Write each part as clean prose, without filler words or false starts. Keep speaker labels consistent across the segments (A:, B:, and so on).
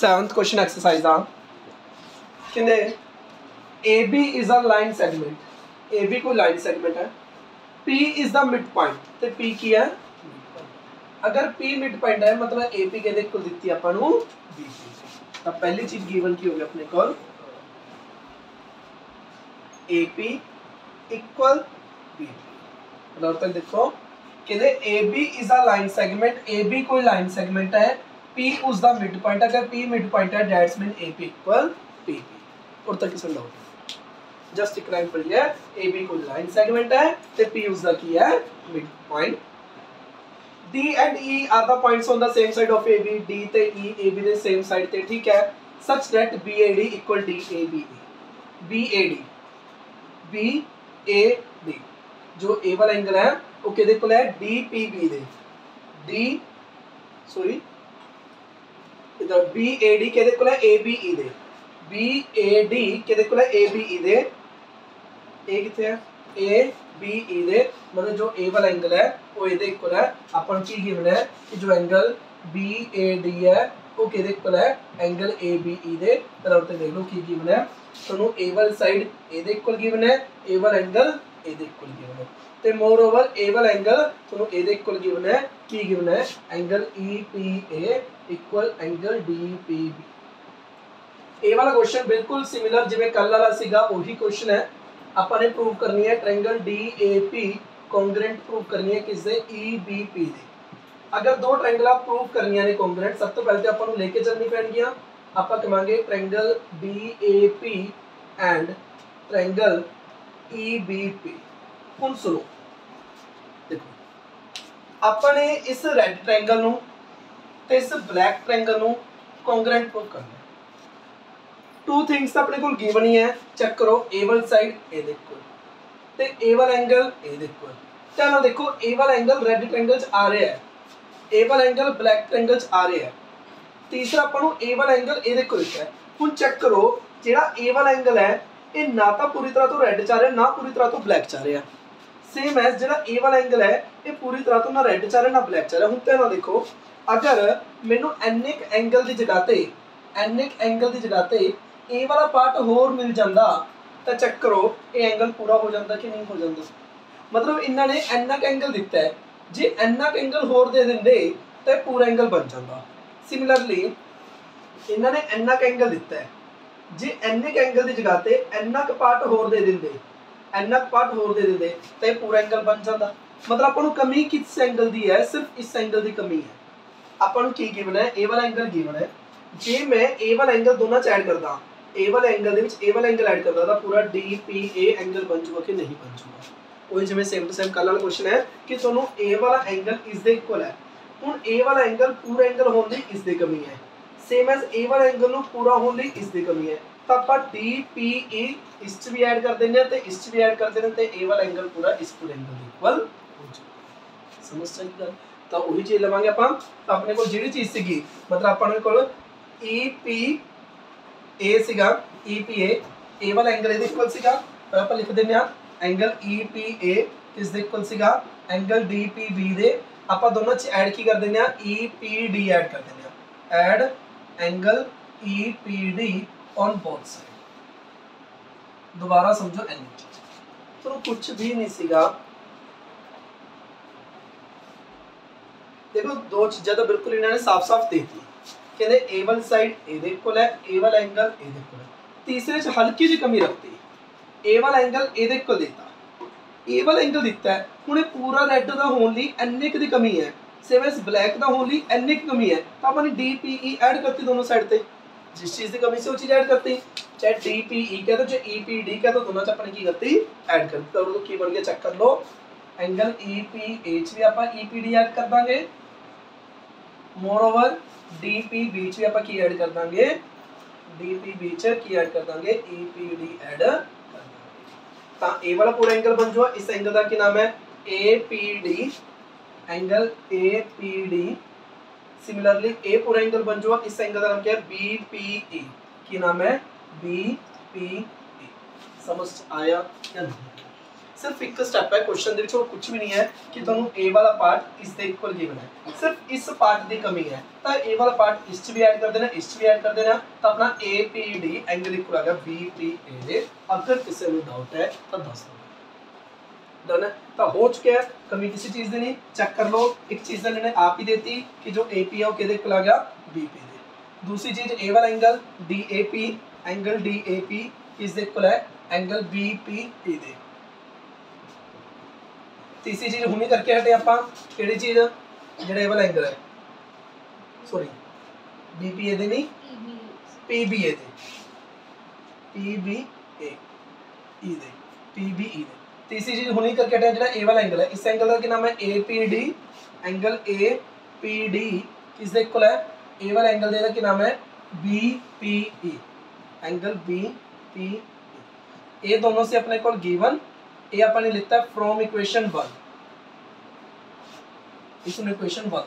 A: 7th question exercise दा कहंदे AB is a line segment, AB कोई लाइन सेगमेंट है, P is the mid point ते P की है, अगर P मिड पॉइंट है मतलब AP के इक्वल दित्ती आपां नूं BC। तो पहली चीज गिवन की हो गई अपने कोल AP इक्वल BP। मतलब तक देखो कहते AB is a line segment, AB कोई लाइन सेगमेंट है, P उस दा मिड पॉइंट, अगर P मिड पॉइंट है that's mean AP equal PP। और तक किस डाउट जस्ट एक लाइन पढ़ी है, AB कोई लाइन सेगमेंट है ते P उस दा की है mid point. D and E are the points on the same side of AB, D ते E AB दे सेम साइड ते, ठीक है, such that BAD equal DABE। BAD BAD जो A वाला एंगल है वो किहदे कोल है DPB दे, D सॉरी इधर BAD किहदे कोल है ABE दे, BAD किहदे कोल है ABE दे, A किथे है ABE दे, मतलब जो A वाला एंगल है वो इहदे इक्वल है। अपन की गिवन है कि जो एंगल BAD है वो किहदे इक्वल है एंगल ABE दे। बराबर ते देख लो की गिवन है ਤੁਹਾਨੂੰ A वाली साइड इहदे इक्वल गिवन है, A वाला एंगल इहदे इक्वल गिवन है ते मोर ओवर A वाला एंगल ਤੁਹਾਨੂੰ इहदे इक्वल गिवन है, की गिवन है angle EPA equal angle DPB। A वाला क्वेश्चन बिल्कुल सिमिलर जिवें कल वाला सीगा वही क्वेश्चन है। ਆਪਾਂ ने प्रूव करनी है ट्रायंगल DAP कॉन्ग्रुएंट प्रूव करनी है किससे EBP दे। अगर दो ट्रायंगल आप प्रूव करनियां ने कॉन्ग्रुएंट, सब तो पहले तो ਆਪਾਂ ਨੂੰ लेके चलनी पैणगीਆਂ। ਆਪਾਂ ਕਹਾਂਗੇ triangle DAP and triangle EBP। ਹੁਣ सुनो देखो आपने इस रेड ट्रायंगल ਨੂੰ ਤੇ इस ब्लैक ट्रायंगल ਨੂੰ कॉन्ग्रुएंट प्रूव करना है। टू थिंग्स अपने को गिवन ही है, चेक करो A वाली साइड ए देखो ते A वाला एंगल ए देखो। ध्यान देखो A वाला एंगल रेड ट्रायंगल च आ रहा है, A वाला एंगल ब्लैक ट्रायंगल च आ रहा है, तीसरा अपन A वाला एंगल ए देखो लिखा है। हुन चेक करो जेड़ा A वाला एंगल है ये ना तो पूरी तरह तो रेड च आ रहा है ना पूरी तरह तो ब्लैक च आ रहा है, सेम एज जेड़ा A वाला एंगल है ये पूरी तरह तो ना रेड च आ रहा है ना ब्लैक च आ रहा है। हुन ध्यान देखो अगर मैनू एनिक एंगल की जगह ते एनिक एंगल की जगह ते A वाला पार्ट होर मिल जाता तो चेक करो ये एंगल पूरा हो जाता कि नहीं हो जाता। मतलब इन्होंने एनक एंगल दिता है, जे एनक एंगल होर दे देंगे तो पूरा एंगल बन जाता। सिमिलरली इन्होंने एनक एंगल दिता है, जे एनक एंगल की जगह पे एनक पार्ट होर दे देंगे, एनक पार्ट होर दे देंगे तो पूरा एंगल बन जाता। मतलब आपको कमी किस एंगल की है, सिर्फ इस एंगल की कमी है। आपको की गिवन है ए वाला एंगल गिवन है, जे मैं ए वाला एंगल दोनों च ऐड करदा A वाला एंगल दे विच A वाला एंगल ऐड करदा तां पूरा DPA एंगल बन जाऊगा कि नहीं बन जाऊगा। वही जिवें सेम टू सेम कल वाला क्वेश्चन है कि तुहानू A वाला एंगल इस दे इक्वल है। हुण A वाला एंगल पूरा एंगल होण दी इस दे कमी है, सेम एज A वाला एंगल नू पूरा होण दी इस दे कमी है, तां आपां DPE इस च भी ऐड कर देने आ ते इस च भी ऐड कर देने ते A वाला एंगल पूरा इस पूरे एंगल दे इक्वल हो जाऊगा। समझ चली गल? तां वही चीज लवांगे आपां। अपने कोल जिहड़ी चीज सीगी मतलब अपने कोल EPA सीगा, EPA A वाला एंगल ए दे इक्वल सीगा, तो आप लिख देने एंगल EPA किस दे इक्वल सीगा एंगल DPB दे। आप दोनों च ऐड की कर देने EPD ऐड कर देने, add angle EPD on both side. दोबारा समझो एनी चीज तो कुछ भी नहीं सीगा। देखो दो चीजें तो बिल्कुल इन्होंने साफ साफ दे दी, कहते A वाली साइड ए दे इक्वल है, A वाला एंगल ए दे इक्वल है। तीसरे च हल्की जी कमी रखती, A वाला एंगल ए दे इक्वल देता, A वाला एंगल दिता है, हुणे पूरा रेड दा होण लई एनिक दी कमी है, सेम एज ब्लैक दा होण लई एनिक कमी है, तो आपने DPE ऐड करती दोनों साइड ते, जिस चीज की कमी से वो चीज ऐड करती, चाहे DPE कह दो चाहे EPD कह दो, दोनों च आपने की करती ऐड करती। तो की बन गया चेक कर लो, एंगल EPA च भी आप EPD ऐड कर देंगे, मोर ओवर DPB च भी आप की ऐड कर देंगे, DPB च की ऐड कर देंगे EPD ऐड कर देंगे। तां A वाला पूरा एंगल बन जाओ, इस एंगल का की नाम है APD, angle APD। Similarly A पूरा एंगल बन जाओ, इस एंगल का नाम क्या है BPE, की नाम है BPE। समझ आया या नहीं? सिर्फ एक स्टेप है क्वेश्चन दे विच, और कुछ भी नहीं है कि तुहानू ए वाला पार्ट इस दे इक्वल गिवन है, सिर्फ इस पार्ट की कमी है तो ए वाला पार्ट इस भी ऐड कर देना, इस भी ऐड कर देना, तो अपना A P D angle equal आ गया बी पी ए दे। अगर किसी को डाउट है तो दस दो, डन है तो हो चुका है। कमी किसी चीज़ की नहीं, चेक कर लो। एक चीज़ इन्होंने आप ही देती कि जो ए पी है वो किहदे इक्वल आ गया बी पी दे। दूसरी चीज़ ए वाला angle D A P, angle D A P किस दे इक्वल है एंगल बी पी ई दे। तीसरी चीज़ हुणी करके हटे आपां, किहड़ी चीज़ जिहड़ा ए वाला एंगल है, सॉरी बी पी ए दे नहीं पी बी ए दे, पी बी ए ई दे, पी बी ई दे। तीसरी चीज हुणी करके हटे जिहड़ा ए वाला एंगल है, इस एंगल का क्या नाम है ए P D, angle A P D किस दे इक्वल है ए वाला एंगल दे क्या नाम है B P E, angle B P E. ये दोनों से अपने को गिवन, ये अपने लिखता है फ्रॉम इक्वेशन 1, इसमें इक्वेशन 1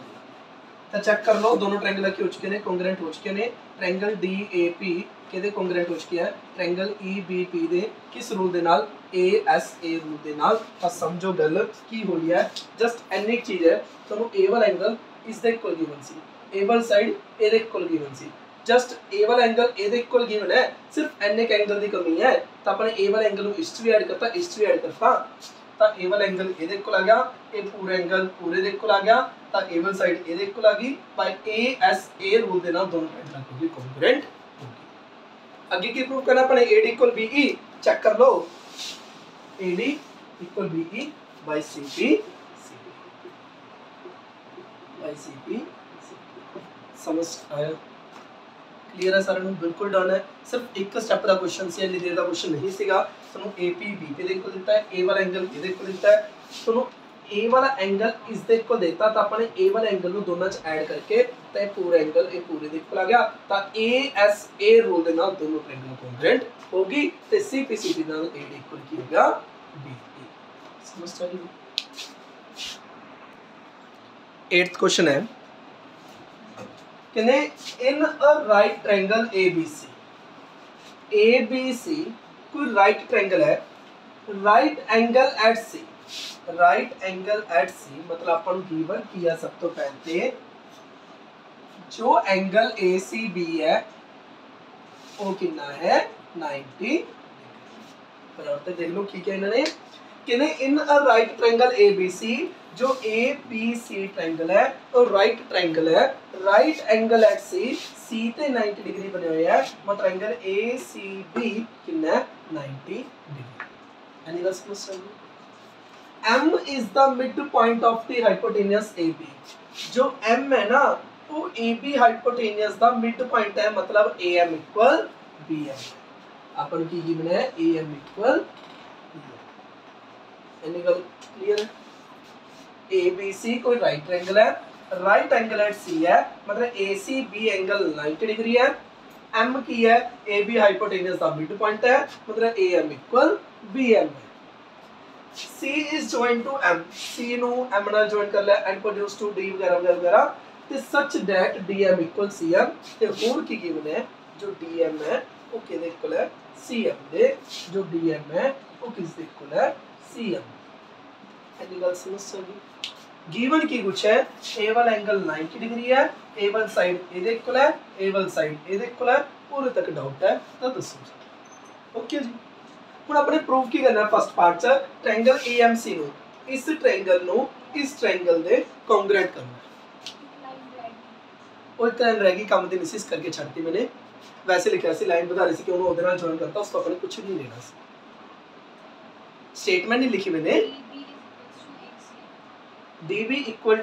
A: तो चेक कर लो दोनों ट्रायंगल के हो चुके हैं, कॉन्ग्रुएंट हो चुके हैं। ट्रायंगल डी ए पी किहदे कॉन्ग्रुएंट हो चुके हैं ट्रायंगल ई बी पी दे किस रूल दे नाल ए एस ए रूल दे नाल। तो समझो गल की हुई है, जस्ट एनी एक चीज़ है तुहानू ए वाला एंगल इस दे इक्वल गिवन सी, ए वाली साइड ए दे equal given C, just A वाला एंगल ए दे इक्वल गिवन है, सिर्फ एन एक एंगल की कमी है तो अपने ए वाला एंगल इस भी ऐड करता, इस भी ऐड करता तो ए वाला एंगल ए दे इक्वल आ गया, ए पूरा एंगल पूरे दे इक्वल आ गया तो ए वाली साइड ए दे इक्वल आ गई। By A S A rule दे नाल दोनों ट्रायंगल होगी कॉन्ग्रुएंट होगी। आगे की प्रूव करना अपने A D equal B E, check कर लो A D equal B E by C P by C P. समझ आया, क्लियर है सारे, बिल्कुल डन है। सिर्फ एक स्टेप का क्वेश्चन से इतनी देर का क्वेश्चन नहीं सीगा। तुहानू ए पी बी पे दे इक्वल दिता है, ए वाला एंगल ए दे इक्वल दिता है, तुहानू ए वाला एंगल इस दे इक्वल देता तो अपने ए वाला एंगल नु दोनों च ऐड करके तो पूरा एंगल ए पूरे दे इक्वल आ गया तो ए एस ए रूल दे नाल दोनों ट्रायंगल कॉन्ग्रुएंट होगी ते सी पी सी डी नाल ए डी इक्वल की होगा बी ए। समझ आ गई। 8th क्वेश्चन है कहने in a right triangle A B C कोई राइट ट्रायंगल है, right angle at C, right angle at C मतलब अपन गिवन किया सब तो पहले जो एंगल ए सी बी है वो कितना है 90 बराबर। देख लो ठीक है इन्होंने कहने in a right triangle A B C जो ए बी सी ट्रायंगल है तो राइट ट्रायंगल है, right angle at C C ते 90 डिग्री बने हुए है मतलब एंगल ए सी बी कितना है 90 डिग्री। एनी बस question M is the midpoint of the hypotenuse AB, जो M है ना वो AB hypotenuse का midpoint है मतलब AM equal BM, अपन की गिवन है AM equal BM। एनी गल क्लियर है। ABC कोई राइट ट्रायंगल है, राइट एंगल एट C है मतलब ACB एंगल 90 डिग्री है, M की है AB hypotenuse का midpoint है मतलब AM equal BM है। C is joined to M, C नु M नाल join कर लिया and produce to D वगैरह वगैरह वगैरह ते such that DM equal CM ते होर की गिवन है जो DM है वो किसके इक्वल है CM दे, जो DM है वो किसके इक्वल है CM। एनी गल समझ सकी। गिवन की कुछ है A वाला एंगल 90 डिग्री है, A वाली साइड A दे इक्वल है, A वाली साइड A दे इक्वल है, पूरे तक डाउट है तो दसो। ओके जी, ਹੁਣ ਆਪਣੇ ਪ੍ਰੂਫ ਕੀ ਕਰਨਾ ਫਸਟ ਪਾਰਟ ਚ ਟ੍ਰਾਇੰਗਲ AMC ਨੂੰ ਇਸ ਟ੍ਰਾਇੰਗਲ ਨੂੰ ਇਸ ਟ੍ਰਾਇੰਗਲ ਦੇ ਕੌਂਗਰੂਐਂਟ ਕਰਨਾ। ਉਹ ਇੱਕ ਲਾਈਨ ਰਹਿ ਗਈ ਕੰਮ ਦੀ ਮਿਸਿਸ ਕਰਕੇ ਛੱਡਤੀ मैंने, वैसे लिखा सी लाइन बता रही थी कि ਉਹਨੂੰ ਉਹਦੇ ਨਾਲ ਜੁਆਇਨ करता उसको अपने कुछ नहीं लेना ਸੀ, स्टेटमेंट नहीं लिखी मैंने DB इक्वल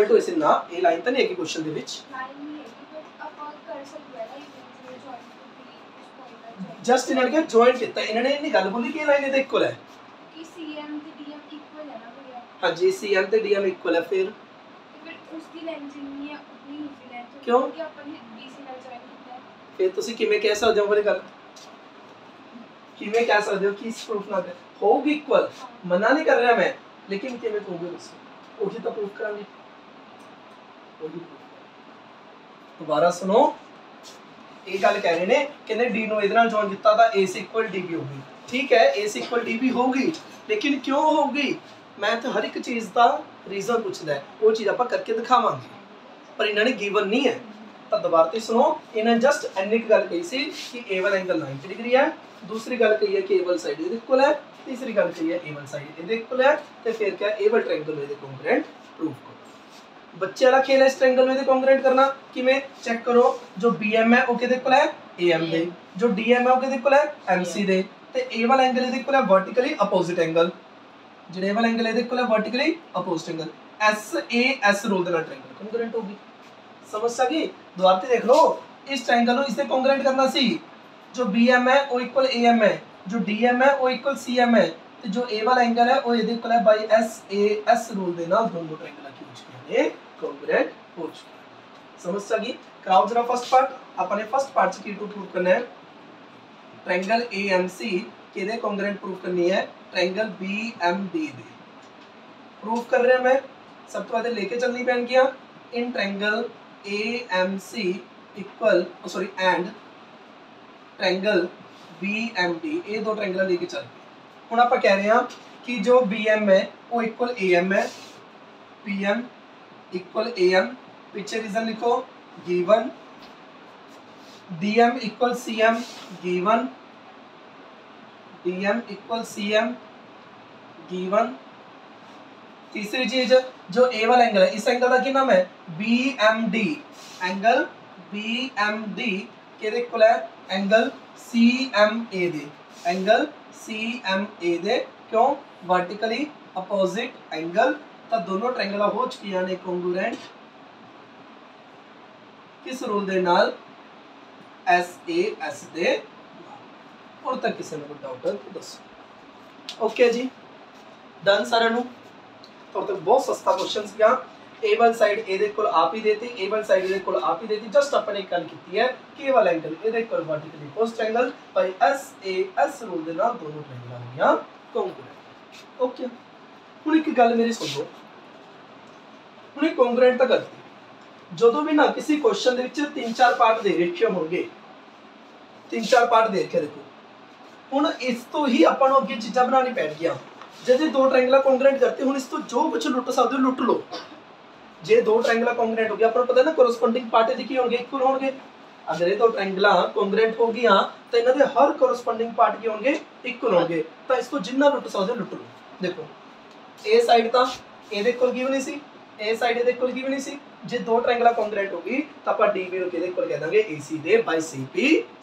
A: टू इसे ना ये लाइन तो नहीं है कि क्वेश्चन ਦੇ ਵਿੱਚ जस्ट इन्होंने क्या जॉइन किया, इन्होंने इन्नी गल बोली कि लाइन इधर इक्वल है कि CM ते DM इक्वल है ना भैया। हां जी CM ते DM इक्वल है, फिर उसकी लेंथ नहीं है उतनी ही लेंथ क्यों कि अपन BC ਨਾਲ जॉइन किया है। फिर ਤੁਸੀਂ ਕਿਵੇਂ ਕਹਿ ਸਕਦੇ ਹੋ ਵਾਲੀ ਗੱਲ, ਕਿਵੇਂ ਕਹਿ ਸਕਦੇ ਹੋ ਕਿ ਇਸ ਪ੍ਰੂਫ ਨਾਲ ਹੋਊਗੀ ਇਕੁਅਲ, ਮਨਾ ਨਹੀਂ ਕਰ ਰਿਹਾ ਮੈਂ लेकिन ਕਿਵੇਂ ਕਹੋਗੇ ਤੁਸੀਂ ਉਹੀ ਤਾਂ ਪ੍ਰੂਫ ਕਰਾਂਗੇ। ਉਹੀ दोबारा सुनो ਇਹ ਗੱਲ ਕਹਿ ਰਹੇ ਨੇ, ਕਹਿੰਦੇ डी ਨੂੰ ਇਹਦੇ ਨਾਲ ਜੁਆਇਨ ਕੀਤਾ ਤਾਂ AC = DB ਹੋਊਗੀ। ठीक है, AC = DB होगी, लेकिन क्यों होगी? मैथ हर एक चीज़ का रीजन पूछता है, वो चीज़ आप करके दिखावांगे, पर इन्होंने गिवन नहीं है। तो दोबारा तो सुनो, इन्हें जस्ट इन्नी गल कही सी कि ए वाला एंगल 90 डिग्री है, दूसरी गल कही है कि ए वाली साइड ये इक्वल है, तीसरी गल कही है ए वाली साइड ये इक्वल है, तो फिर क्या ए वाला ट्रायंगल ये कॉन्ग्रुएंट प्रूव करो। बच्चे वाला खेल है इस ट्रायंगल में कॉन्ग्रुएंट करना कि मैं चेक करो, जो BM है वो किहदे इक्वल है AM दे, जो DM है वो किहदे इक्वल है MC दे, ਤੇ ਇਹ ਵਾਲਾ ਐਂਗਲ ਇਹਦੇ ਇਕੁਅਲ ਹੈ ਵਰਟੀਕਲੀ ਅਪੋਜ਼ਿਟ ਐਂਗਲ, ਜਿਹੜੇ ਵਾਲਾ ਐਂਗਲ ਇਹਦੇ ਇਕੁਅਲ ਹੈ vertically opposite angle, SAS rule ਦੇ ਨਾਲ ਟ੍ਰਾਇੰਗਲ ਕੰਗਰੂਐਂਟ ਹੋਗੀ। ਸਮਝ ਸਕੀ? ਦੁਬਾਰਾ ਤੇ ਦੇਖ ਲਓ, ਇਸ ਟ੍ਰਾਇੰਗਲ ਨੂੰ ਇਸਦੇ ਕੰਗਰੂਐਂਟ ਕਰਨਾ ਸੀ, ਜੋ BM ਹੈ ਉਹ ਇਕੁਅਲ AM ਹੈ, ਜੋ DM ਹੈ ਉਹ ਇਕੁਅਲ CM ਹੈ, ਤੇ ਜੋ ਇਹ ਵਾਲਾ ਐਂਗਲ ਹੈ ਉਹ ਇਹਦੇ ਇਕੁਅਲ ਹੈ ਬਾਈ SAS ਰੂਲ ਦੇ ਨਾਲ ਦੋਨੋਂ ਟ੍ਰਾਇੰਗਲਾਂ ਕੀ ਹੋ ਚੁੱਕੀਆਂ ਨੇ ਕੰਗਰੂਐਂਟ ਹੋ ਚੁੱਕੀਆਂ। ਸਮਝ ਸਕੀ? ਕਰਾਓ ਜਰਾ ਫਸਟ ਪਾਰਟ। ਆਪਾਂ ਨੇ ਫਸਟ ਪਾर्ट ਚ ਕੀ ਟੂ ਪ੍ਰੂਵ ਕਰਨਾ ਹੈ, ट्रायंगल AMC किहदे कॉन्ग्रुएंट प्रूव करनी है, ट्रायंगल BMD दे प्रूव कर रहे हैं। मैं सब तो पहले लेके चलनी पैणगियां, in triangle AMC equal sorry and triangle BMD, ये दो ट्रायंगल लेके चल गए। हुण आपां कह रहे हैं कि जो BM है वो इक्वल AM है, PM इक्वल AM, पीछे रीजन लिखो given, DM equal CM given, DM equal CM given. तीसरी चीज, जो ए वाला एंगल है, इस एंगल का क्या नाम है BMD, एंगल BMD के इक्वल है एंगल CMA दे, एंगल CMA दे, क्यों? Vertically opposite angle. तो दोनों ट्रायंगल हो चुकी ने कॉन्ग्रुएंट किस रूल दे नाल? SAS दे। और तक किसी ने कोई डाउट है तो दसो। ओके जी, डन सारे नू। और तक बहुत सस्ता क्वेश्चन गया। ए वाली साइड ए दे कोल आप ही देती, ए वाली साइड ए कोल आप ही देती, जस्ट अपने एक गल कीती है कि ए वाला एंगल ए दे कोल vertically opposite angle by SAS rule दे नाल दोनों ट्रायंगल हो गया कॉन्ग्रुएंट। ओके, हुण एक गल मेरी सुन लो, हुण कॉन्ग्रुएंट तक करती ਜਦੋਂ भी ना किसी क्वेश्चन ਦੇ ਵਿੱਚ 3-4 ਪਾर्ट ਦੇ ਰੱਖੇ ਹੋਣਗੇ, 3-4 ਪਾर्ट ਦੇ ਰੱਖੇ ਦੇਖੋ। ਹੁਣ ਇਸ ਤੋਂ ਹੀ ਆਪਾਂ ਨੂੰ ਅੱਗੇ ਚੀਜ਼ਾਂ ਬਣਾਉਣੀ ਪੈਣਗੀਆਂ। ਜਦ ਇਹ ਦੋ ਟ੍ਰਾਇੰਗਲਾਂ ਕੰਗਰੂਐਂਟ ਕਰਤੇ, ਹੁਣ ਇਸ ਤੋਂ ਜੋ ਕੁਝ ਲੁੱਟ ਸਕਦੇ ਹੋ ਲੁੱਟ ਲਓ। ਜੇ ਦੋ ਟ੍ਰਾਇੰਗਲਾਂ ਕੰਗਰੂਐਂਟ ਹੋ ਗਿਆ, ਆਪਾਂ ਨੂੰ ਪਤਾ ਨਾ ਕੋਰਸਪੋਂਡਿੰਗ ਪਾर्ट ਇਹਦੇ ਕੀ ਹੋਣਗੇ, ਇਕੁਅਲ ਹੋਣਗੇ। ਅਗਰ ਇਹ ਦੋ ਟ੍ਰਾਇੰਗਲਾਂ ਕੰਗਰੂਐਂਟ ਹੋ ਗਈਆਂ ਤਾਂ ਇਹਨਾਂ ਦੇ ਹਰ ਕੋਰਸਪੋਂਡਿੰਗ ਪਾर्ट ਕੀ ਹੋਣਗੇ, ਇਕੁਅਲ ਹੋਣਗੇ। ਤਾਂ ਇਸ ਤੋਂ ਜਿੰਨਾ ਲੁੱਟ ਸਕਦੇ ਹੋ ਲੁੱਟ ਲਓ। ਦੇਖੋ ਇਹ ਸਾਈਡ ਤਾਂ ਇਹਦੇ ਇਕੁਅਲ ਕੀ ਬਣੀ ਸੀ, ए साइड ਇਹਦੇ ਇਕੁਅਲ ਕੀ ਬਣੀ ਸੀ। ਜੇ ਦੋ ਟ੍ਰਾਇੰਗਲਾਂ ਕੰਗਰੂਐਂਟ ਹੋ ਗਈ ਤਾਂ ਆਪਾਂ DB ਨੂੰ ਕਿਹਦੇ ਇਕੁਅਲ ਕਹਿ ਦਾਂਗੇ, AC ਦੇ ਬਾਈ CP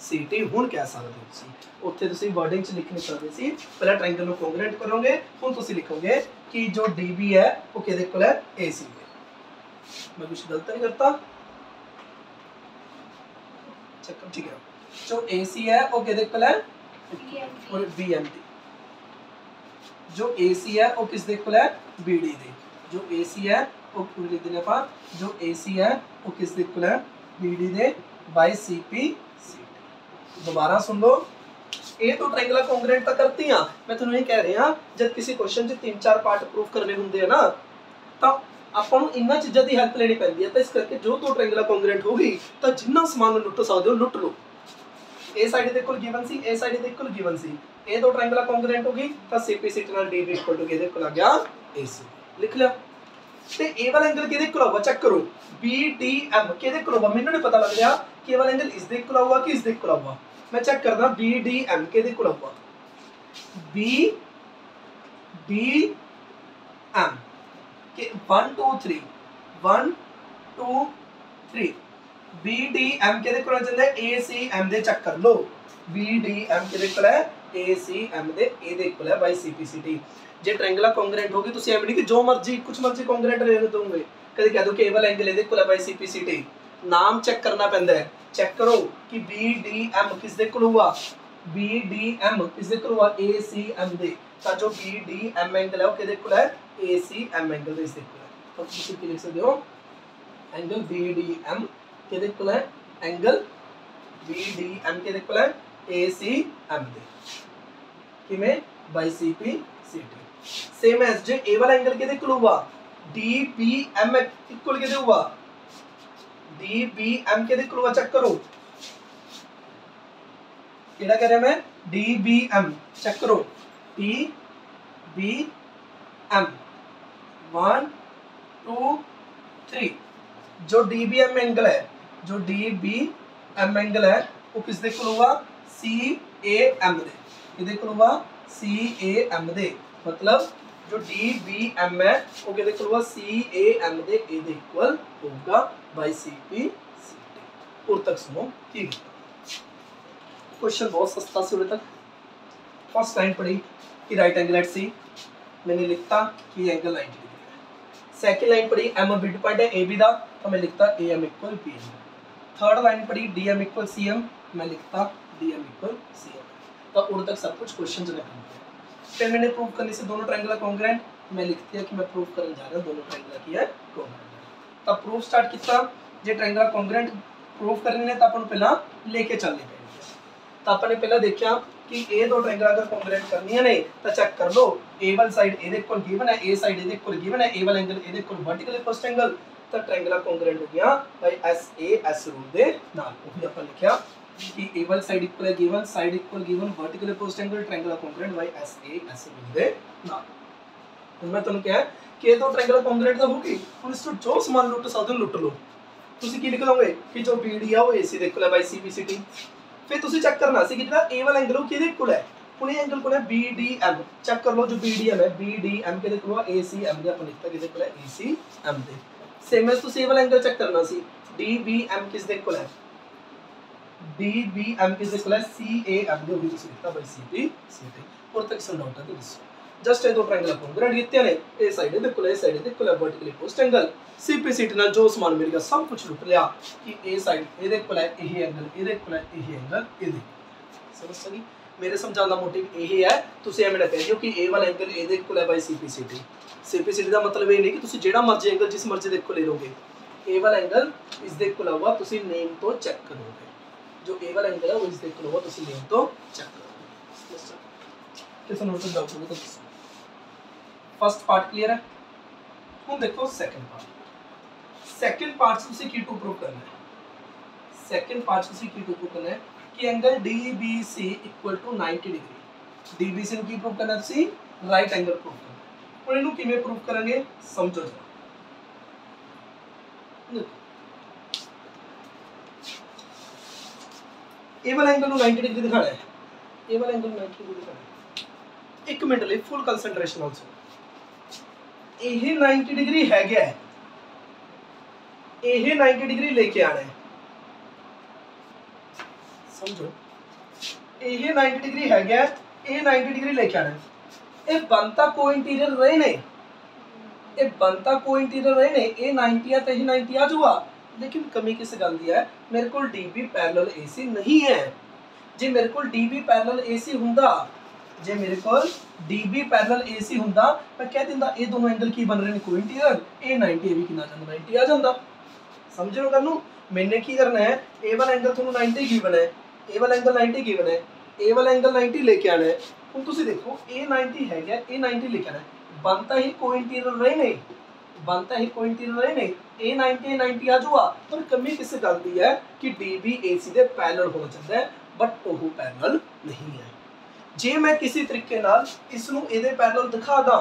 A: CT। ਹੁਣ ਕਹਿ ਸਕਦੇ ਹੋ ਤੁਸੀਂ, ਉੱਥੇ ਤੁਸੀਂ ਵਰਡਿੰਗ ਚ ਲਿਖ ਨਹੀਂ ਸਕਦੇ ਸੀ, ਪਹਿਲਾਂ ਟ੍ਰਾਇੰਗਲ ਨੂੰ ਕੰਗਰੂਐਂਟ ਕਰੋਗੇ। ਹੁਣ ਤੁਸੀਂ ਲਿਖੋਗੇ ਕਿ ਜੋ DB ਹੈ ਉਹ ਕਿਹਦੇ ਇਕੁਅਲ ਹੈ, AC ਦੇ। मैं कुछ गलत नहीं करता, चक्कर ठीक है। जो AC है वो किसके इक्वल है, और BMD। जो AC है वो किसके इक्वल है, BD दे। जो AC है वो लिख देने पर, जो AC है वो किसके इक्वल है, BD दे बाय CP CT। दोबारा सुन लो, ये तो ट्रायंगल कॉन्ग्रुएंट तक करती हैं। मैं तुम्हें कह रहा जब किसी क्वेश्चन च 3-4 पार्ट प्रूव करने होंगे है ना, तो ਆਪਾਂ ਨੂੰ ਇਹਨਾਂ ਚੀਜ਼ਾਂ ਦੀ ਹੈਲਪ ਲੈਣੀ ਪੈਂਦੀ ਹੈ। ਤਾਂ ਇਸ ਕਰਕੇ ਜੋ ਦੋ ਟ੍ਰਾਇੰਗਲ ਕੰਗਰੂਐਂਟ ਹੋ ਗਈ ਤਾਂ ਜਿੰਨਾ ਸਮਾਨ ਨੂੰ ਲੁੱਟ ਸਕਦੇ ਹੋ ਲੁੱਟ ਲਓ। ਇਹ ਸਾਈਡ ਦੇ ਕੋਲ ਗਿਵਨ ਸੀ, ਇਹ ਸਾਈਡ ਦੇ ਕੋਲ ਗਿਵਨ ਸੀ, ਇਹ ਦੋ ਟ੍ਰਾਇੰਗਲ ਕੰਗਰੂਐਂਟ ਹੋ ਗਈ ਤਾਂ CP CT ਨਾਲ DB ਇਕੁਅਲ ਟੂ ਕਿਹਦੇ ਕੋਲ ਆ ਗਿਆ, AC। ਲਿਖ ਲਿਆ। ਤੇ ਇਹ ਵਾਲਾ ਐਂਗਲ ਕਿਹਦੇ ਕੋਲ ਆਊਗਾ, ਚੈੱਕ ਕਰੋ। BDM ਕਿਹਦੇ ਕੋਲ ਆਊਗਾ, ਮੈਨੂੰ ਨਹੀਂ ਪਤਾ ਲੱਗ ਰਿਹਾ ਕਿ ਇਹ ਵਾਲਾ ਐਂਗਲ ਇਸ ਦੇ ਕੋਲ ਆਊਗਾ ਕਿ ਇਸ ਦੇ ਕੋਲ ਆਊਗਾ। ਮੈਂ ਚੈੱਕ ਕਰਦਾ BDM ਕਿਹਦੇ ਕੋਲ ਆਊਗਾ, BDM के 1 2 3 1 2 3 BDM के देखो चलते ACM दे चेक कर लो। BDM के देखो है ACM दे ए देखो है बाय CP CT। जे ट्रायंगल कांग्रुएंट होगी तो एम नहीं कि जो मर्जी कुछ मर्जी कांग्रुएंट ले दोगे, कभी कह दो कि ए वाला एंगल ए देखो है बाय CP CT। नाम चेक करना पैंदा है। चेक करो कि BDM किस दे कोल हुआ, BDM किस दे कोल हुआ, ACM दे। तो जो BDM एंगल है वो किहदे कोल है, ACM एंगल इस देखो है। तो ਤੁਸੀਂ ਕੀ ਲਿਖ ਸਕਦੇ ਹੋ, एंगल BDM ਕਿਹਦੇ ਕੋਲ ਹੈ, एंगल BDM ਕਿਹਦੇ ਕੋਲ ਹੈ, ACM ਦੇ। ਕਿਵੇਂ, ਬਾਈ CP CT। ਸੇਮ ਐਸ ਜੇ ਇਹ ਵਾਲਾ एंगल ਕਿਹਦੇ ਕੋਲ ਹੋਊਗਾ, DBM ਇਕੁਅਲ ਕਿਹਦੇ ਹੋਊਗਾ, DBM ਕਿਹਦੇ ਕੋਲ ਹੋਊਗਾ, ਚੈੱਕ ਕਰੋ। केड़ा कह रहा मैं DBM चेक करो DBM 1 2 3 जो DBM एंगल है जो DBM एंगल है वो किस दे कोल होगा CAM दे किदे कोल होगा CAM दे मतलब जो DBM है वो किदे कोल होगा CAM दे इदे इक्वल होगा बाय CP और तक सुनो ठीक क्वेश्चन बहुत सस्ता से उड़े तक फर्स्ट लाइन पढ़ी कि राइट एंगल एट सी मैंने लिखता कि एंगल 90 डिग्री है सेकंड लाइन पढ़ी एम मिड पॉइंट है ए बी दा तो मैं लिखता AM equal B third line पढ़ी DM इक्वल CM मैं लिखता DM इक्वल CM तो उड़ तक सब कुछ क्वेश्चन जो फिर मैंने प्रूव करने से दोनों ट्रायंगल कॉन्ग्रुएंट मैं लिखती है कि मैं प्रूव करने जा रहा हूं दोनों ट्रायंगल की है कॉन्ग्रुएंट तब प्रूफ स्टार्ट किया जे ट्रायंगल कॉन्ग्रुएंट प्रूफ करने ने तो अपन पहला लेके चलने पे तो अपन पहला देखा कि ए दो ट्रायंगल अगर कॉन्ग्रुएंट करनी है नहीं तो चेक कर लो ए वाली साइड ए इक्वल गिवन है ए साइड ए इक्वल गिवन है ए वाला एंगल ए इक्वल वर्टिकल फर्स्ट एंगल तो ट्रायंगल कॉन्ग्रुएंट हो गया भाई SAS रूल दे नाल वो अपन लिखा कि ए वाली साइड इक्वल है given vertical first angle triangle congruent by SAS rule दे नाल ਹੁਣ ਮੈਂ ਤੁਹਾਨੂੰ ਕਿਹਾ ਕਿ ਇਹ ਦੋ ਟ੍ਰਾਇੰਗਲ ਕੌਂਗਰੂਐਂਟ ਤਾਂ ਹੋਊਗੀ ਹੁਣ ਇਸ ਤੋਂ ਜੋ ਸਮਾਨ ਲੁੱਟ ਸਕਦੇ ਹੋ ਲੁੱਟ ਲਓ ਤੁਸੀਂ ਕੀ ਲਿਖ ਲਓਗੇ ਕਿ ਜੋ BD ਆ ਉਹ AC ਦੇ ਇਕੁਅਲ ਹੈ ਬਾਈ CPCT ਫਿਰ ਤੁਸੀਂ ਚੈੱਕ ਕਰਨਾ ਸੀ ਕਿ ਜਿਹੜਾ A ਵਾਲਾ ਐਂਗਲ ਉਹ ਕਿਹਦੇ ਇਕੁਅਲ ਹੈ ਹੁਣ ਇਹ ਐਂਗਲ ਕੋਲ ਹੈ BDM ਚੈੱਕ ਕਰ ਲਓ ਜੋ BDM ਹੈ BDM ਕਿਹਦੇ ਇਕੁਅਲ ਹੈ ACM ਦੇ ਆਪਾਂ ਲਿਖਤਾ ਕਿਹਦੇ ਇਕੁਅਲ ਹੈ ACM ਦੇ ਸੇਮ ਐਸ ਤੁਸੀਂ ਇਹ ਵਾਲਾ ਐਂਗਲ ਚੈੱਕ ਕਰਨਾ ਸੀ DBM ਕਿਸ ਦੇ ਇਕੁਅਲ ਹੈ DBM किस इक्वल है CAM जो भी ਤੁਸੀਂ ਲਿਖਤਾ ਬਾਈ CPCT और तक सम डाउट है तो ਦੱਸੋ जस्ट दो ट्रायंगल कॉन्ग्रुएंट कितने ने ए साइड दे इक्वल है साइड दे इक्वल है वर्टिकली पोस्ट एंगल CPCT ਨਾਲ ਜੋ ਸਮਾਨ ਮਿਲ ਗਿਆ सब कुछ लुट लिया कि ए साइड ਇਹਦੇ इक्वल है यही एंगल ਇਹਦੇ इक्वल है यही एंगल ਇਹਦੇ समझ सकी मेरे समझाने ਦਾ मोटिव यही है ਤੁਸੀਂ ਐਵੇਂ ਨਾ ਕਹਿ ਦਿਓ ਕਿ ए ਵਾਲਾ एंगल ਇਹਦੇ इक्वल है बाय CPCT ਦਾ मतलब ਇਹ ਨਹੀਂ ਕਿ ਤੁਸੀਂ ਜਿਹੜਾ ਮਰਜ਼ੀ एंगल जिस मर्जी ਦੇ इक्वल ले लोगे ए वाला एंगल इस दे इक्वल होगा ਤੁਸੀਂ नेम तो चेक करोगे जो ए वाला एंगल है वो इस दे इक्वल होगा ਤੁਸੀਂ नेम तो चेक करोगे किस नोट पे डाउट होगा तो फर्स्ट पार्ट क्लियर है ਹੁਣ देखो सेकंड पार्ट से ਤੁਸੀਂ ਕੀ ਟੂ ਪ੍ਰੂਵ ਕਰਨਾ ਹੈ सेकंड पार्ट से ਤੁਸੀਂ ਕੀ ਟੂ ਪ੍ਰੂਵ ਕਰਨਾ ਹੈ कि angle DBC equal to 90 degree DBC ਨੂੰ ਕੀ ਪ੍ਰੂਵ ਕਰਨਾ ਤੁਸੀਂ ਰਾਈਟ ਐਂਗਲ ਪ੍ਰੂਵ ਕਰਨਾ ਹੁਣ ਇਹਨੂੰ ਕਿਵੇਂ ਪ੍ਰੂਵ ਕਰਾਂਗੇ ਸਮਝੋ ਜਰਾ ए वाला एंगल 90 डिग्री दिखाना है ए वाला एंगल 90 डिग्री दिखाना है एक मिनट ले फुल कंसंट्रेशन आल्सो ਇਹ 90 डिग्री है गया है ਇਹ 90 डिग्री लेके आना है समझो ਇਹ 90 डिग्री है गया ਇਹ 90 डिग्री लेके आना है ਇਹ बनता को इंटीरियर रहे ने ਇਹ बनता को इंटीरियर रहे ने ਇਹ 90 ਆ ਤੇ ਇਹ 90 आ जाऊगा लेकिन कमी किस गल दी है मेरे को DB पैरेलल AC नहीं है जे मेरे को DB पैरेलल AC हुंदा जे मेरे को DB पैरेलल AC हुंदा मैं कह दिंदा ये दोनों एंगल की बन रहे ने कोई इंटीरियर ए 90 भी कितना जांदा 90 आ जांदा समझ लो करनू मैंने की करना है ए वाला एंगल ਤੁਹਾਨੂੰ 90 गिवन है ए वाला एंगल 90 गिवन है ए वाला एंगल 90 लेके आना है ਹੁਣ ਤੁਸੀਂ देखो ए 90 है गया ए 90 लेके आना है बनता ही कोई इंटीरियर रहे नहीं बनता ही कोई इंटीरियर रहे नहीं ए 90 आ जाऊगा पर कमी किस गल दी है कि DB AC दे पैरेलल होना चाहिए बट वो पैरेलल नहीं है जे मैं किसी तरीके नाल इस नु ए दे पैरेलल दिखा दा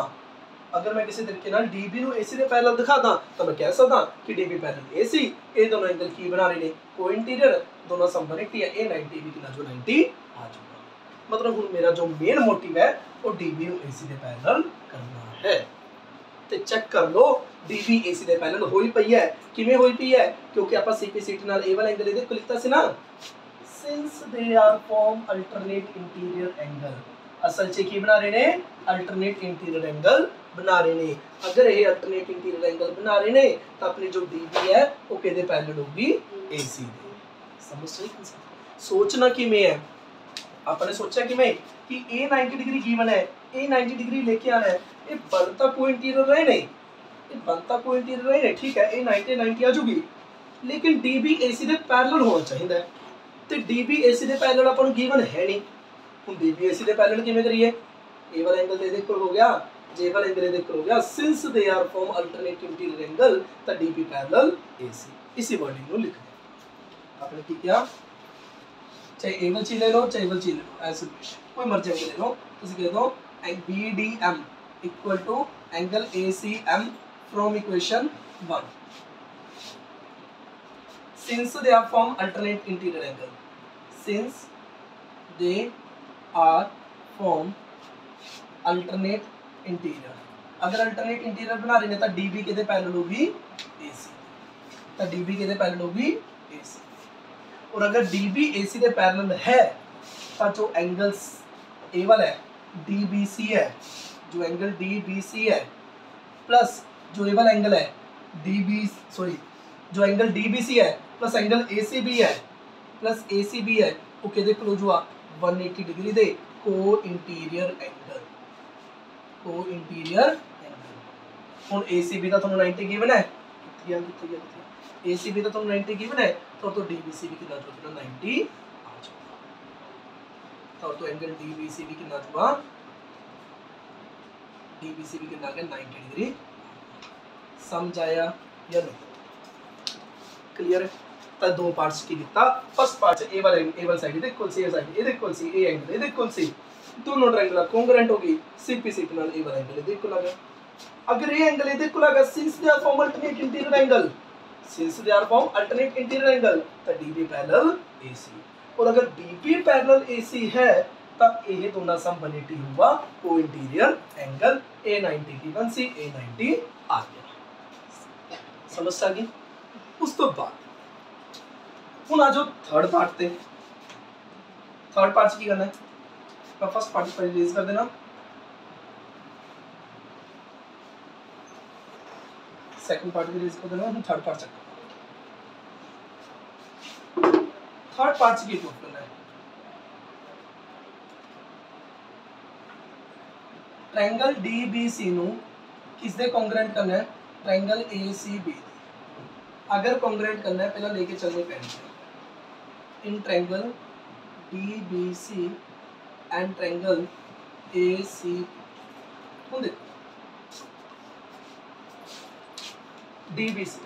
A: अगर मैं किसी तरीके नाल DB नु AC दे पैरेलल दिखा दा तो मैं कह सकदा कि DB पैरेलल AC ए दोनों एंगल की बना रहे ने कोई इंटीरियर दोनों समवर्ती है ए 90 भी कितना जो 90 आ जाऊगा मतलब हुन मेरा जो मेन मोटिव है वो DB नु AC दे पैरेलल करना है ਤੇ ਚੈੱਕ ਕਰ ਲੋ DB AC ਦੇ ਪੈਨਲ ਹੋਈ ਪਈ ਹੈ ਕਿਵੇਂ ਹੋਈ ਪਈ ਹੈ ਕਿਉਂਕਿ ਆਪਾਂ CPCT ਨਾਲ A ਵਾਲਾ ਐਂਗਲ ਇਹਦੇ ਕੋਲ ਲਿਖਤਾ ਸੀ ਨਾ since they are form alternate interior angle ਅਸਲ 'ਚ ਕੀ ਬਣਾ ਰਹੇ ਨੇ alternate interior angle ਬਣਾ ਰਹੇ ਨੇ ਅਗਰ ਇਹ alternate interior angle ਬਣਾ ਰਹੇ ਨੇ ਤਾਂ ਆਪਣੀ ਜੋ DB ਹੈ ਉਹ ਕਿਹਦੇ ਪੈਨਲ ਹੋਊਗੀ AC ਦੇ ਸਮਝ ਸਹੀ ਸੋਚਣਾ ਕਿਵੇਂ ਹੈ आपने सोचा कि मैं कि A 90 डिग्री गिवन है A 90 डिग्री लेके आना है ये बनता कोई इंटीरियर रहे नहीं ये बनता कोई इंटीरियर रहे नहीं ठीक है A 90 आ जाऊगी लेकिन DB AC दे पैरेलल होना चाहिए तो DB AC दे पैरेलल अपन गिवन है नहीं हम DB AC दे पैरेलल किवें करिए A वाला एंगल दे इक्वल हो गया J वाला एंगल दे इक्वल हो गया since they are form alternate interior angle तो DB पैरेलल AC इसी वर्डिंग को लिख दिया आपने की किया चाहे ए वाली चीज ले लो चाहे वाली चीज ले लो एज सॉल्यूशन कोई मर्जी एंगल ले लो तुम कह दो BDM equal to angle ACM from equation 1 since they are form alternate interior angle since they are form alternate interior अगर अल्टरनेट इंटीरियर बना रहे हैं तो DB के पैरेलल होगी AC तो DB के पैरेलल होगी AC और अगर DB AC के पैरेलल है तो जो एंगल्स ए वाला है DBC है जो एंगल DBC है प्लस जो ए वाला एंगल है जो एंगल DBC है प्लस एंगल ACB है प्लस ACB है वो कहते क्लोज हुआ 180 डिग्री दे को इंटीरियर एंगल ਹੁਣ ACB ਦਾ ਤੁਹਾਨੂੰ 90 गिवन है ACB ਦਾ ਤੁਹਾਨੂੰ 90 गिवन है तो DBC भी कितना होगा 90 आ जाएगा तो एंगल DBC भी कितना हुआ DBC भी कितना आ गया 90 डिग्री समझ आया या नहीं क्लियर है तो दो पार्ट्स की कितना फर्स्ट पार्ट ए वाला साइड इधर इक्वल सी ए साइड इधर इक्वल सी ए एंगल इधर इक्वल सी दोनों ट्रायंगल कॉन्ग्रुएंट होगी CPC के नाल ए वाला एंगल इधर इक्वल आ गया अगर ये एंगल इधर इक्वल आ गया since they are form alternate interior angle तो DB पैरेलल AC और अगर DB पैरेलल AC है तब ये दोनों सम 180 हुआ को इंटीरियर एंगल A90 गिवन सी A90 आ गया समझ आ गई उस तो बाद हुन आ जो थर्ड पार्ट थे थर्ड पार्ट की करना है फर्स्ट पार्ट पर रिलीज कर देना सेकंड पार्ट भी रिलीज कर देना हम third part check third part की प्रूफ करना है ट्रायंगल DBC नु किस दे कॉन्ग्रुएंट करना है ट्रायंगल ACB अगर कॉन्ग्रुएंट करना है पहला लेके चलने पहले in triangle DBC and triangle AC कौन देखो DBC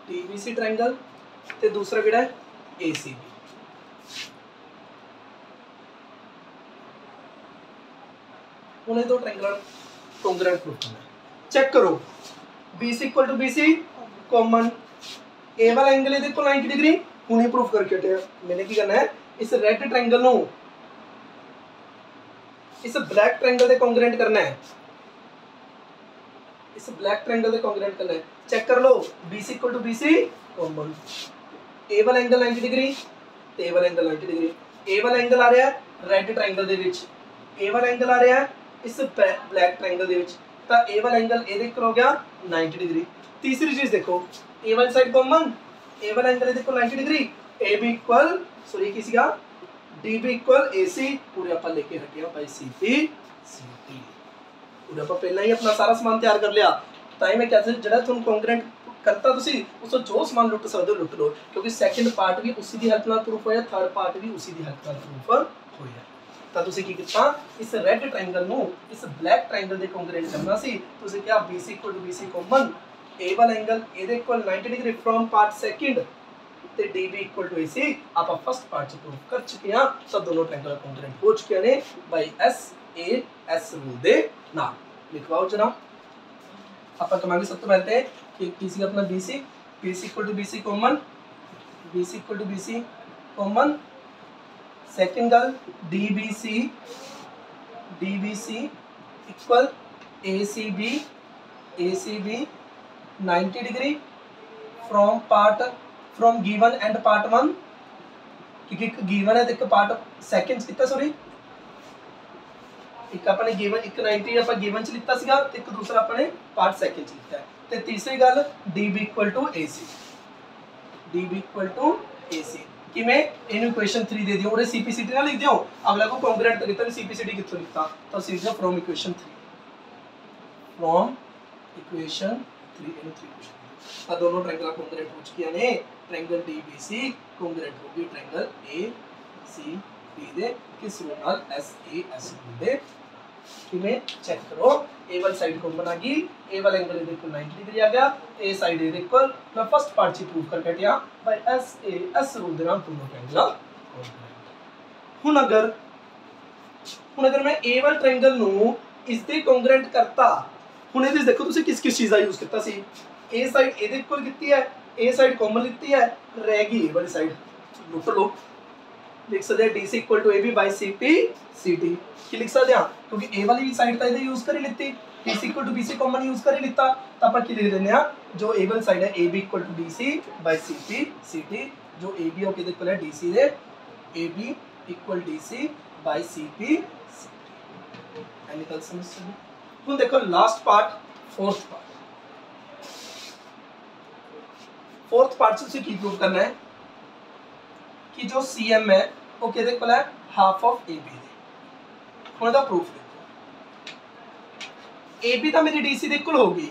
A: DBC ट्रायंगल ते दूसरा केड़ा है ACB उन्हें दो ट्रायंगल कॉन्ग्रुएंट प्रूफ करना है चेक करो BC equal to BC common A वाला एंगल इधर को 90 डिग्री उन्हें प्रूफ करके हटे मैंने की करना है इस रेड ट्रायंगल नो इस ब्लैक ट्रायंगल दे कॉन्ग्रुएंट करना है इस ब्लैक ट्रायंगल दे कॉन्ग्रुएंट करना है चेक कर लो BC equal to BC common A वाला एंगल 90 डिग्री ते ए वाला एंगल 90 डिग्री ए वाला एंगल आ रहा है रेड ट्रायंगल दे विच ए वाला एंगल आ रहा है इस ब्लैक ट्रायंगल दे विच तो ए वाला एंगल ए देखो हो गया 90 डिग्री तीसरी चीज देखो ए वाली साइड कॉमन ए वाला एंगल देखो 90 डिग्री AB इक्वल सॉरी किसका DB इक्वल AC पूरे अपन लेके हटिया भाई CT पूरे अपन पहले ही अपना सारा सामान तैयार कर लिया ताई मैं कैसे जड़ा तुम कॉन्ग्रुएंट करता तुसी उसो जो सामान लुट सकदे हो लुट लो क्योंकि सेकंड पार्ट भी उसी दी हेल्प नाल प्रूफ होया थर्ड पार्ट भी उसी दी हेल्प नाल प्रूफ होया ਤਾਂ ਤੁਸੀਂ ਕੀ ਕੀਤਾ ਇਸ ਰੈੱਡ ਟ੍ਰਾਇੰਗਲ ਨੂੰ ਇਸ ਬਲੈਕ ਟ੍ਰਾਇੰਗਲ ਦੇ ਕੰਗਰੂਐਂਟ ਕਰਨਾ ਸੀ ਤੁਸੀਂ ਕਿਹਾ BC = BC ਕਾਮਨ A ਵਾਲਾ ਐਂਗਲ ਇਹਦੇ equal 90 degree from part second ਤੇ DB = AC ਆਪਾਂ ਫਸਟ ਪਾਰਟ ਚ ਪ੍ਰੂਫ ਕਰ ਚੁੱਕੇ ਹਾਂ ਤਾਂ ਦੋਨੋਂ ਟ੍ਰਾਇੰਗਲ ਕੰਗਰੂਐਂਟ ਹੋ ਚੁੱਕੇ ਨੇ ਬਾਈ SAS ਰੂਲ ਦੇ ਨਾਲ ਲਿਖਵਾਓ ਜਨਾਬ ਆਪਾਂ ਕਰਾਂਗੇ ਸਭ ਤੋਂ ਪਹਿਲੇ ਕਿ ਕੀ ਸੀ ਆਪਣਾ BC = BC common BC = BC common second गल DBC equal ACB 90 degree from given and part 1 क्योंकि एक गिवन है तो एक पार्ट सेकंड कितना सॉरी एक अपने गिवन एक 90 ਆਪਾਂ गिवन ਚ ਲਿੱਤਾ ਸੀਗਾ ਤੇ ਇੱਕ ਦੂਸਰਾ ਆਪਣੇ ਪਾਰਟ ਸੈਕਿੰਡ ਚ ਲਿੱਤਾ ਹੈ ਤੇ ਤੀਸਰੀ ਗੱਲ DB = AC किमें इन इक्वेशन 3 दे दियो और CPCT ना लिख दियो अगला को कॉन्ग्रुएंट तो कितना CPCT किथों लिखता तो सीधा फ्रॉम इक्वेशन 3 इन 3 क्वेश्चन आ दोनों ट्रायंगल कॉन्ग्रुएंट हो चुके हैं ट्रायंगल DBC कॉन्ग्रुएंट होगी ट्रायंगल ACB दे किस रूल नाल SAS रूल दे किवें चेक करो ए वाली साइड कॉमन आ गई ए वाला एंगल ये देखो 90 डिग्री आ गया ए साइड ये देखो मैं फर्स्ट पार्ट ची प्रूव करके हटिया बाय एस रूल दे नाल दोनों ट्रायंगल हुन अगर मैं ए वाले ट्रायंगल नु इस दे कॉन्ग्रुएंट करता हुन ये देखो तुसी किस किस चीज दा यूज करता सी ए साइड ए दे इक्वल कीती है ए साइड कॉमन लिखती है रह गई ए वाली साइड लुट लो लिख सकते हैं DC equal to AB by CP CT की लिख सकते हैं क्योंकि ए वाली साइड तो इधर यूज कर ही लेती DC equal to BC common use कर ही लेता तब अपन की लिख देने हैं जो ए वाली साइड है AB equal to DC by CP CT जो AB और किधर इक्वल है DC है AB equal DC by CP CT निकल समझ तुम देखो लास्ट पार्ट फोर्थ पार्ट से की प्रूव करना है कि जो CM है वो किधर इक्वल है हाफ ऑफ AB ਹੁਣ ਦਾ ਪ੍ਰੂਫ देखो AB ਤਾਂ ਮੇਰੀ DC ਦੇ ਇਕੁਅਲ ਹੋਗੀ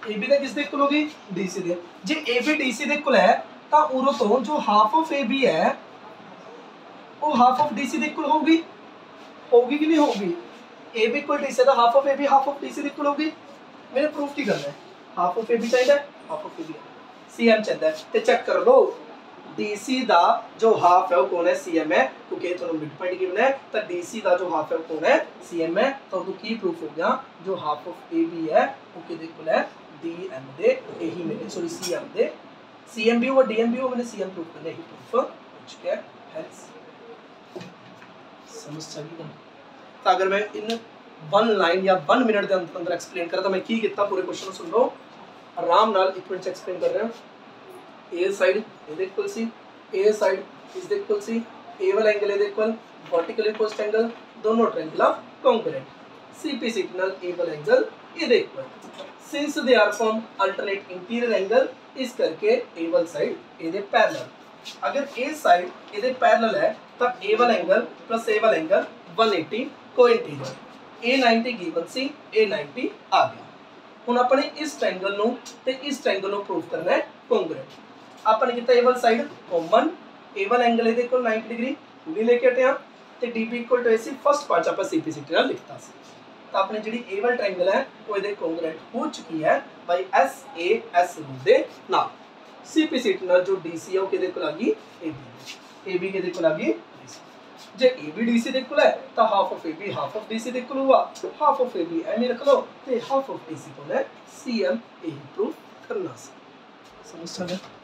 A: AB ਦਾ ਕਿਸ ਦੇ ਇਕੁਅਲ ਹੋਗੀ DC ਦੇ ਜੇ AB DC ਦੇ ਇਕੁਅਲ ਹੈ ਤਾਂ ਉਰੋਂ ਤੋਂ ਜੋ ਹਾਫ ਆਫ AB ਹੈ ਉਹ ਹਾਫ ਆਫ DC ਦੇ ਇਕੁਅਲ ਹੋਗੀ ਕਿ ਨਹੀਂ ਹੋਗੀ AB equal DC the half of AB half of DC ਦੇ ਇਕੁਅਲ ਹੋਗੀ मैंने प्रूफ की करना है हाफ ऑफ AB चाहिए हाफ ऑफ AB CM चाहिए ते चेक कर लो DC दा जो हाफ है वो कौन है CM है क्योंकि थोड़ा मिड पॉइंट गिवन है तो DC दा जो हाफ है वो कौन है CM है तो की प्रूफ हो गया जो हाफ ऑफ AB है वो किदे इक्वल है DM दे यही मिले सॉरी CM दे CM भी और DM भी हो मैंने CM प्रूफ करने ही प्रूफ हो चुका है हेल्स समझ चली तो अगर मैं इन 1 लाइन या 1 मिनट के अंदर एक्सप्लेन करा तो मैं की कितना पूरे क्वेश्चन सुन लो आराम नाल एक मिनट एक्सप्लेन कर रहा हूं A side is equal C A side is equal C A वाला angle is equal vertically post angle दोनों triangle of congruent CP signal A वाला angle is equal since they are from alternate interior angle इस करके ए वाला side A they parallel अगर ए side A they parallel है तब ए वाला एंगल प्लस ए वाला एंगल 180 कोइंटीरियर A90 गिवन सी A90 आ गया हुन अपने इस ट्रायंगल नु ते इस ट्रायंगल नु प्रूव करना है कॉन्ग्रुएंट अपन कितना ए वाला साइड कॉमन ए वाला एंगल इज इक्वल 90 डिग्री पूरी लेके हटे हैं ते DB equal to AC first part अपन CP CT नाल लिखता सी तो अपने जेडी ए वाला ट्रायंगल है वो इधर कॉन्ग्रुएंट हो चुकी है बाय SAS रूल दे नाल CP CT नाल जो DC है वो किदे को लागी AB किदे को लागी जे AB DC दे इक्वल है तो half of AB half of DC they equal हुआ हाफ ऑफ AB एम रख लो ते हाफ ऑफ DC को है CM यही प्रूफ करना समझ चले